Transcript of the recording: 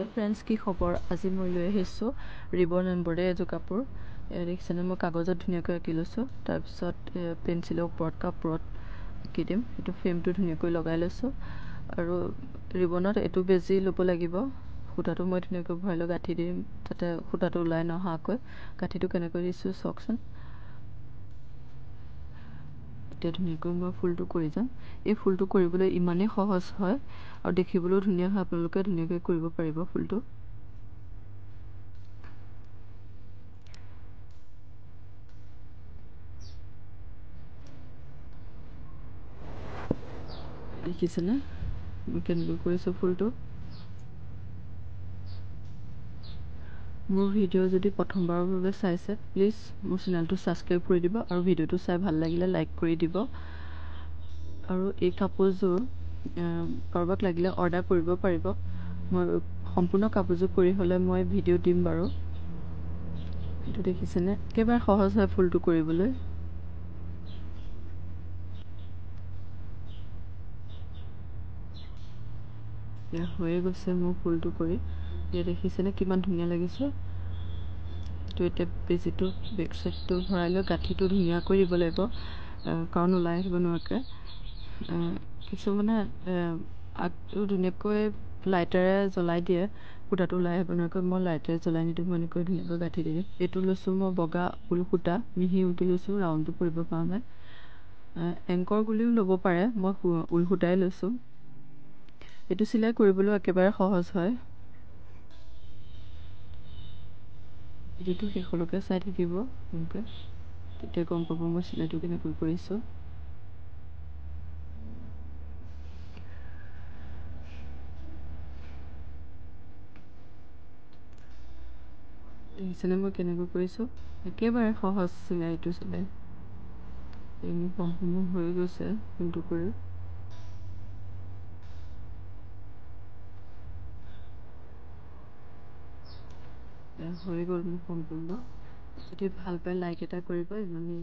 Hello' friends, কি খবৰ? আজি মই লৈ আহিছোঁ ৰিবন এম্ব্ৰইডাৰী এযোৰ কাপোৰ। দেখিছেনে, মই কাগজত ধুনীয়াকৈ আঁকি লৈছোঁ। তাৰপিছত পেঞ্চিলৰ ওপৰত কাপোৰত আঁকি দিম। এইটো ফ্ৰেমটো ধুনীয়াকৈ লগাই লৈছোঁ আৰু ৰিবনত এইটো বেজি ল'ব লাগিব। সূতাটো মই ধুনীয়াকৈ ভৰাই লৈ গাঁঠি দিম, যাতে সূতাটো ওলাই নহাকৈ। গাঁঠিটো কেনেকৈ দিছোঁ চাওকচোন। এতিয়া ধুনীয়াকৈ মই ফুলটো কৰি যাম। এই ফুলটো কৰিবলৈ ইমানেই সহজ হয় আৰু দেখিবলৈও ধুনীয়া হয়। আপোনালোকে ধুনীয়াকৈ কৰিব পাৰিব ফুলটো। দেখিছেনে মই কেনেকৈ কৰিছোঁ ফুলটো? মোৰ ভিডিঅ' যদি প্ৰথমবাৰৰ বাবে চাইছে, প্লিজ মোৰ চেনেলটো ছাবস্ক্ৰাইব কৰি দিব আৰু ভিডিঅ'টো চাই ভাল লাগিলে লাইক কৰি দিব। আৰু এই কাপোৰযোৰ কাৰোবাক লাগিলে অৰ্ডাৰ কৰিব পাৰিব। মই সম্পূৰ্ণ কাপোৰযোৰ কৰি হ'লে মই ভিডিঅ' দিম বাৰু। এইটো দেখিছেনে, একেবাৰে সহজ হয় ফুলটো কৰিবলৈ। এতিয়া হৈয়ে গৈছে মোৰ ফুলটো কৰি। এতিয়া দেখিছেনে কিমান ধুনীয়া লাগিছে। এইটো এতিয়া বেজিটো বেক চাইডটো ভৰাই লৈ গাঁঠিটো ধুনীয়াকৈ দিব লাগিব, কাৰণ ওলাই আহিব নোৱাৰাকৈ। কিছুমানে আগটো ধুনীয়াকৈ লাইটেৰে জ্বলাই দিয়ে, সূতাটো ওলাই আহিব নোৱাৰাকৈ। মই লাইটেৰে জ্বলাই নিদিওঁ, মই এনেকৈ ধুনীয়াকৈ গাঁঠি দি দিম। এইটো লৈছোঁ মই বগা ঊল সূতা, মিহি ঊলটো লৈছোঁ, ৰাউণ্ডটো কৰিব পৰা নাই। এংকৰ গুলিও ল'ব পাৰে, মই ঊল সূতাই লৈছোঁ। এইটো চিলাই কৰিবলৈও একেবাৰে সহজ হয়। ভিডিঅ'টো শেষলৈকে চাই থাকিব এনেকৈ, তেতিয়া গম পাব মই চিলাইটো কেনেকৈ কৰিছোঁ। দেখিছেনে মই কেনেকৈ কৰিছোঁ? একেবাৰে সহজ চিলাইটো চিলাই। মোৰ সম্পূৰ্ণ হৈ গৈছে ফুলটো কৰি। হৈ গ'ল মোৰ সম্পূৰ্ণ। যদি ভাল পায় লাইক এটা কৰিব। ইমানেই